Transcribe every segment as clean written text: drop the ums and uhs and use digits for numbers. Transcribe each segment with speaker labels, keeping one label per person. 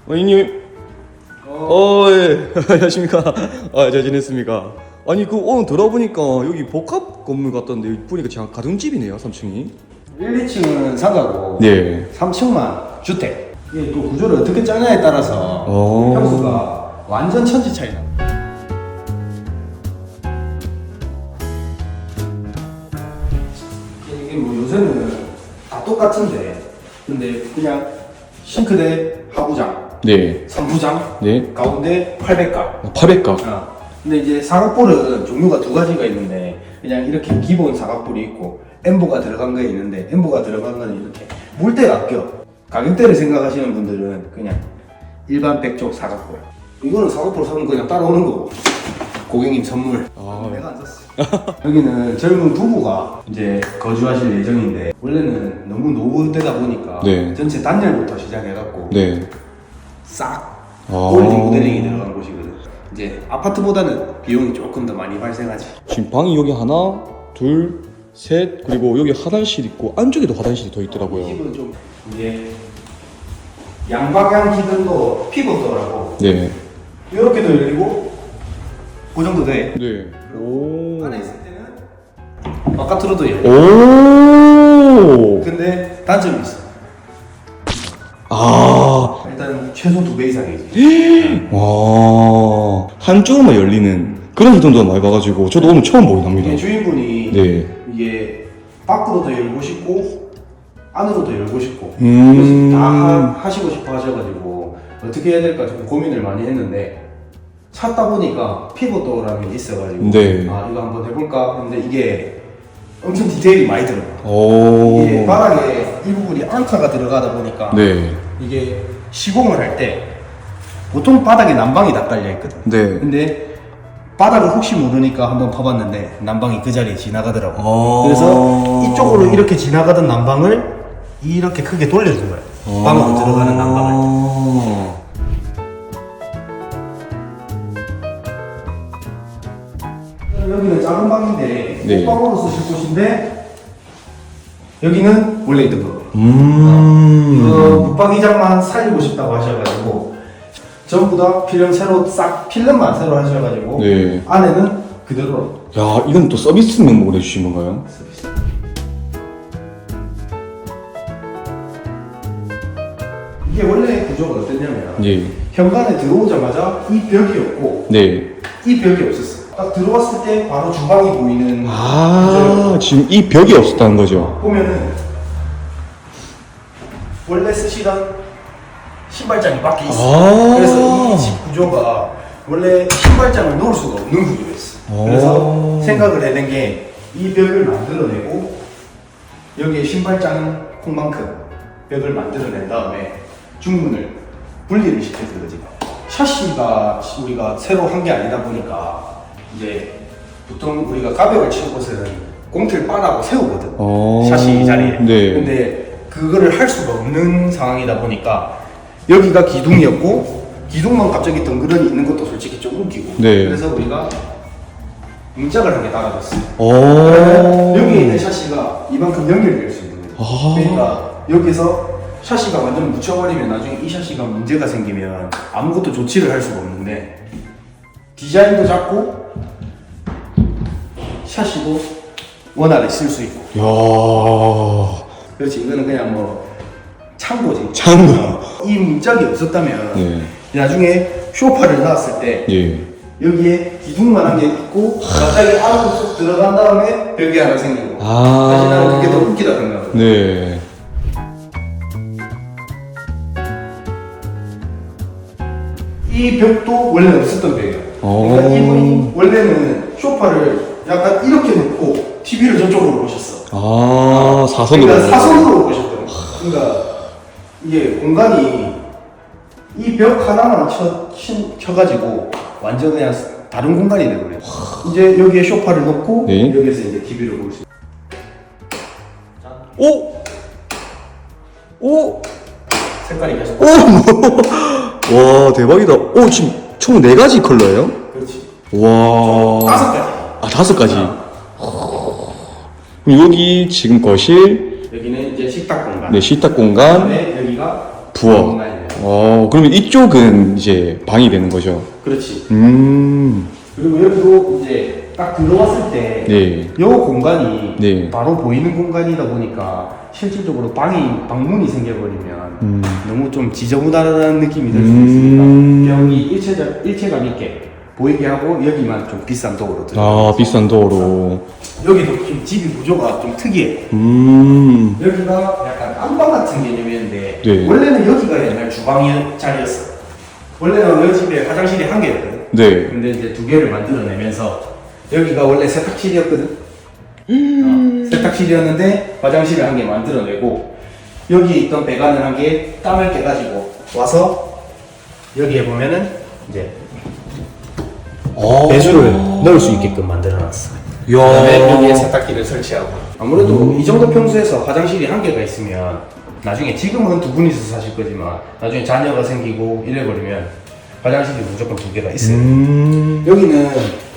Speaker 1: 형님. 예. 안녕하십니까. 잘 지냈습니까? 아니, 오늘 들어보니까 여기 복합 건물 같던데, 여기 보니까 제가 가정집이네요, 3층이.
Speaker 2: 1, 2층은 상가고
Speaker 1: 네.
Speaker 2: 3층만 주택. 이게 또 구조를 어떻게 짜냐에 따라서 평수가 완전 천지 차이 나. 이게 뭐 요새는 다 똑같은데, 근데 그냥 싱크대 하부장,
Speaker 1: 네.
Speaker 2: 3부장,
Speaker 1: 네.
Speaker 2: 가운데 800가.
Speaker 1: 800가.
Speaker 2: 근데 이제 사각볼은 종류가 두 가지가 있는데, 그냥 이렇게 기본 사각볼이 있고 엠보가 들어간 게 있는데, 엠보가 들어간 거는 이렇게 물때가 껴. 가격대를 생각하시는 분들은 그냥 일반 백조 사각볼. 이거는 사각볼 사면 그냥 따라오는 거고, 고객님 선물. 내가 안 샀어. 여기는 젊은 부부가 이제 거주하실 예정인데, 원래는 너무 노후되다 보니까
Speaker 1: 네.
Speaker 2: 전체 단열부터 시작해갖고
Speaker 1: 네.
Speaker 2: 싹 올딩 모델링이 들어간 곳이거든. 이제 아파트보다는 비용이 조금 더 많이 발생하지.
Speaker 1: 지금 방이 여기 하나, 둘, 셋, 그리고 여기 화장실 있고 안쪽에도 화장실이 더
Speaker 2: 이
Speaker 1: 있더라고요.
Speaker 2: 집은 좀 이제 양방향 기둥도 피벗더라고.
Speaker 1: 네.
Speaker 2: 이렇게도 열리고 그 정도 돼.
Speaker 1: 네. 오.
Speaker 2: 안에 있을 때는 바깥으로도 열려.
Speaker 1: 오.
Speaker 2: 근데 단점이 있어. 일단 최소 2배 이상이지.
Speaker 1: 와. 한쪽만 열리는 그런 기둥도 많이 봐가지고 저도 오늘 처음 보긴 합니다.
Speaker 2: 이게 주인분이
Speaker 1: 네.
Speaker 2: 이게 밖으로도 열고 싶고 안으로도 열고 싶고
Speaker 1: 음.
Speaker 2: 그래서 다 하시고 싶어 하셔가지고 어떻게 해야 될까 좀 고민을 많이 했는데, 찾다 보니까 피벗도어라는 게 있어가지고
Speaker 1: 네.
Speaker 2: 이거 한번 해볼까 했는데 이게 엄청 디테일이 많이 들어가.
Speaker 1: 오.
Speaker 2: 이게 바닥에 이 부분이 앙카가 들어가다 보니까
Speaker 1: 네.
Speaker 2: 이게 시공을 할 때 보통 바닥에 난방이 다 깔려 있거든.
Speaker 1: 네.
Speaker 2: 근데 바닥을 혹시 모르니까 한번 파봤는데 난방이 그 자리에 지나가더라고.
Speaker 1: 아.
Speaker 2: 그래서 이쪽으로 이렇게 지나가던 난방을 이렇게 크게 돌려준 거야. 방으로 들어가는 난방을. 여기는 작은 방인데
Speaker 1: 네.
Speaker 2: 옷방으로 쓰실 곳인데, 여기는 원래 있던 거. 붙박이장만 살리고 싶다고 하셔가지고 전부 다 필름 새로 싹 필름만 새로 하셔가지고
Speaker 1: 네.
Speaker 2: 안에는 그대로
Speaker 1: 야, 이건 또 서비스 명목으로 해주신 건가요?
Speaker 2: 서비스. 이게 원래 구조가 어땠냐면
Speaker 1: 예.
Speaker 2: 현관에 들어오자마자 이 벽이 없고
Speaker 1: 네.
Speaker 2: 이 벽이 없었어. 딱 들어왔을 때 바로 주방이 보이는
Speaker 1: 아, 지금 이 벽이 없었다는 거죠?
Speaker 2: 보면은 원래 쓰시던 신발장이 밖에 있어.
Speaker 1: 아.
Speaker 2: 그래서 이 집 구조가 원래 신발장을 놓을 수가 없는 구조였어. 그래서 생각을 해낸 게 이 벽을 만들어내고 여기에 신발장 콩만큼 벽을 만들어낸 다음에 중문을 분리를 시켜준 거지. 샤시가 우리가 새로 한 게 아니다 보니까 이제 보통 우리가 가벽을 치는 곳에는 공틀 빠라고 세우거든. 샤시 자리에.
Speaker 1: 네.
Speaker 2: 근데 그거를 할 수가 없는 상황이다 보니까 여기가 기둥이었고 기둥만 갑자기 덩그러니 있는 것도 솔직히 좀 웃기고.
Speaker 1: 네.
Speaker 2: 그래서 우리가 문짝을 한 개 달아줬어.
Speaker 1: 오.
Speaker 2: 여기에 있는 샤시가 이만큼 연결될 수 있는 거예요. 그러니까 여기서 샤시가 완전 묻혀버리면 나중에 이 샤시가 문제가 생기면 아무것도 조치를 할 수가 없는데, 디자인도 작고 샤시도 원활히 쓸 수 있고.
Speaker 1: 야.
Speaker 2: 그렇지. 이거는 그냥 뭐 창고지.
Speaker 1: 창고.
Speaker 2: 이 문짝이 없었다면
Speaker 1: 네.
Speaker 2: 나중에 쇼파를 놨을 때
Speaker 1: 예.
Speaker 2: 여기에 기둥만한 게 있고 갑자기 안으로 쏙 들어간 다음에 벽이 하나 생기고. 사실 나는 그게 더 웃기다 생각하거든.
Speaker 1: 네.
Speaker 2: 이 벽도 원래 없었던 벽이야. 그러니까 이분이 원래는 소파를 약간 이렇게 놓고 TV를 저쪽으로 보셨어.
Speaker 1: 아, 사선으로.
Speaker 2: 그러니까 사선으로 보셨던 거야. 그러니까 이게 공간이 이 벽 하나만 쳐가지고 완전 그냥 다른 공간이 되버려. 이제 여기에 소파를 놓고
Speaker 1: 네.
Speaker 2: 여기서 이제 TV를 볼 수 있어.
Speaker 1: 오! 오!
Speaker 2: 색깔이 계속.
Speaker 1: 오! 와, 대박이다. 오, 지금 총 4가지 컬러예요?
Speaker 2: 그렇지.
Speaker 1: 와.
Speaker 2: 5가지.
Speaker 1: 아, 5가지. 그럼 여기 지금 거실,
Speaker 2: 여기는 이제 식탁 공간.
Speaker 1: 네, 식탁 공간,
Speaker 2: 그다음에 여기가
Speaker 1: 부엌.
Speaker 2: 공간이에요.
Speaker 1: 그러면 이쪽은 이제 방이 되는 거죠?
Speaker 2: 그렇지.
Speaker 1: 음.
Speaker 2: 그리고 여기도 이제 딱 들어왔을 때,
Speaker 1: 네.
Speaker 2: 요 공간이
Speaker 1: 네.
Speaker 2: 바로 보이는 공간이다 보니까 실질적으로 방문이 생겨버리면 너무 좀 지저분하다는 느낌이 들 수 있으니까 벽이 일체감 있게 보이게 하고 여기만 좀 비싼 도어로 들어가.
Speaker 1: 비싼 도어로.
Speaker 2: 여기도 좀 집이 구조가 좀 특이해. 여기가 약간 안방 같은 개념이었는데
Speaker 1: 네.
Speaker 2: 원래는 여기가 옛날 주방 자리였어. 원래는 이 집에 화장실이 한 개였거든.
Speaker 1: 네.
Speaker 2: 근데 이제 두 개를 만들어내면서 여기가 원래 세탁실이었거든. 세탁실이었는데 화장실을 한 개 만들어내고 여기 있던 배관을 한 개 땀을 깨가지고 와서 여기에 보면은 이제 배수를 넣을 수 있게끔 만들어놨어. 그다음에 여기에 세탁기를 설치하고. 아무래도 이 정도 평수에서 화장실이 한 개가 있으면 나중에 지금은 두 분이서 사실 거지만 나중에 자녀가 생기고 이래버리면 화장실이 무조건 두 개가 있어요. 여기는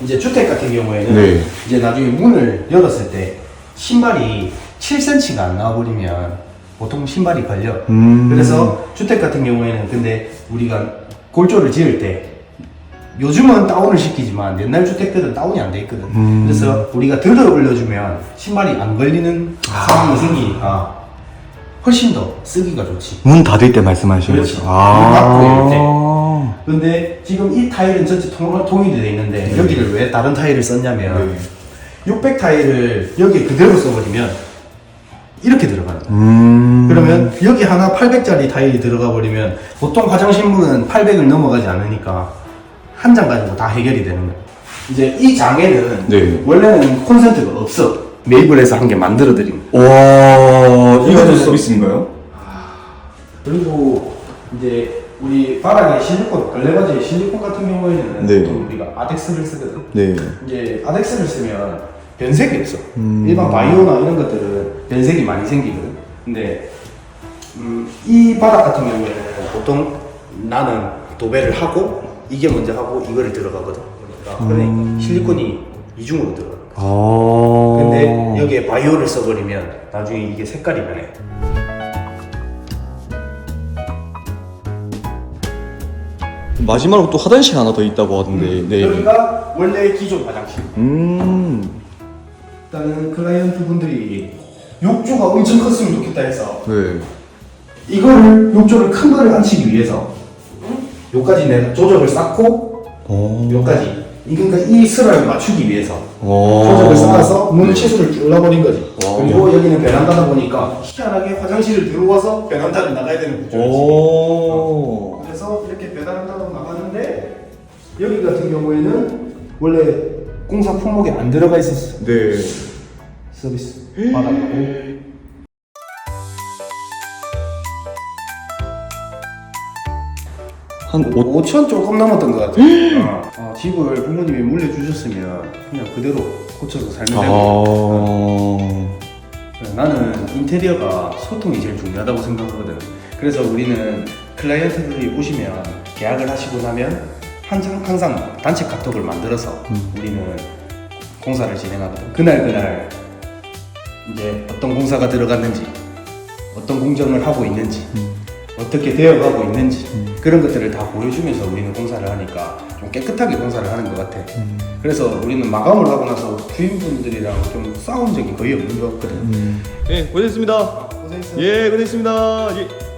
Speaker 2: 이제 주택 같은 경우에는
Speaker 1: 네.
Speaker 2: 이제 나중에 문을 열었을 때 신발이 7cm가 안 나와버리면 보통 신발이 걸려. 그래서 주택 같은 경우에는 근데 우리가 골조를 지을 때 요즘은 다운을 시키지만 옛날 주택들은 다운이 안 돼 있거든. 그래서 우리가 들어 올려주면 신발이 안 걸리는 상황이 생기니까 훨씬 더 쓰기가 좋지.
Speaker 1: 문 닫을 때 말씀하시는
Speaker 2: 그렇지.
Speaker 1: 거죠?
Speaker 2: 문 닫고 이럴 때. 근데 지금 이 타일은 전체 통일이 돼 있는데 여기를 왜 다른 타일을 썼냐면 600 타일을 여기 그대로 써버리면 이렇게 들어가는 거야. 그러면 여기 하나 800짜리 타일이 들어가 버리면 보통 화장실 문은 800을 넘어가지 않으니까 한 장 가지고 다 해결이 되는 거야. 이제 이 장에는
Speaker 1: 네.
Speaker 2: 원래는 콘센트가 없어. 매입을 해서 한 개 만들어 드린 거야.
Speaker 1: 와, 이것도 서비스인가요?
Speaker 2: 그리고 이제 우리 바닥에 실리콘, 걸레바지에 실리콘 같은 경우에는
Speaker 1: 네.
Speaker 2: 보통 우리가 아덱스를 쓰거든.
Speaker 1: 네.
Speaker 2: 이제 아덱스를 쓰면 변색이 없어. 일반 바이오나 이런 것들은 변색이 많이 생기거든. 근데 이 바닥 같은 경우에는 보통 나는 도배를 하고 이게 먼저 하고 이거를 들어가거든. 그러니까 실리콘이 이중으로 들어가. 근데 여기에 바이오를 써버리면 나중에 이게 색깔이 변해.
Speaker 1: 마지막으로 또 화장실 하나 더 있다고 하던데. 네.
Speaker 2: 여기가 원래 기존 화장실. 일단은 클라이언트 분들이 욕조가 엄청 컸으면 좋겠다 해서
Speaker 1: 네.
Speaker 2: 이거를 욕조를 큰 거를 앉히기 위해서 요까지 내가 조적을 쌓고 요까지 그러니까 이 슬을 맞추기 위해서 조적을 쌓아서 문 치수를 줄여버린 거지. 그리고 여기는 베란다다 보니까 희한하게 화장실을 들어와서 베란다를 나가야 되는 구조였지. 그래서 이렇게 베란다로 나가는데 여기 같은 경우에는 원래 공사 품목에 안 들어가 있었어.
Speaker 1: 네.
Speaker 2: 서비스 받아가고
Speaker 1: 한
Speaker 2: 5천 조금 넘었던 것 같아. 집을 부모님이 물려주셨으면 그냥 그대로 고쳐서 살면 되고. 나는 인테리어가 소통이 제일 중요하다고 생각하거든. 그래서 우리는 클라이언트들이 오시면 계약을 하시고 나면 항상 단체 카톡을 만들어서 우리는 공사를 진행하거든. 그날 이제 어떤 공사가 들어갔는지, 어떤 공정을 하고 있는지, 어떻게 되어가고 있는지 그런 것들을 다 보여주면서 우리는 공사를 하니까 좀 깨끗하게 공사를 하는 것 같아. 그래서 우리는 마감을 하고 나서 주인분들이랑 좀 싸운 적이 거의 없는 것 같거든.
Speaker 1: 네, 고생했습니다.
Speaker 2: 고생했어.
Speaker 1: 예, 고생했습니다. 예.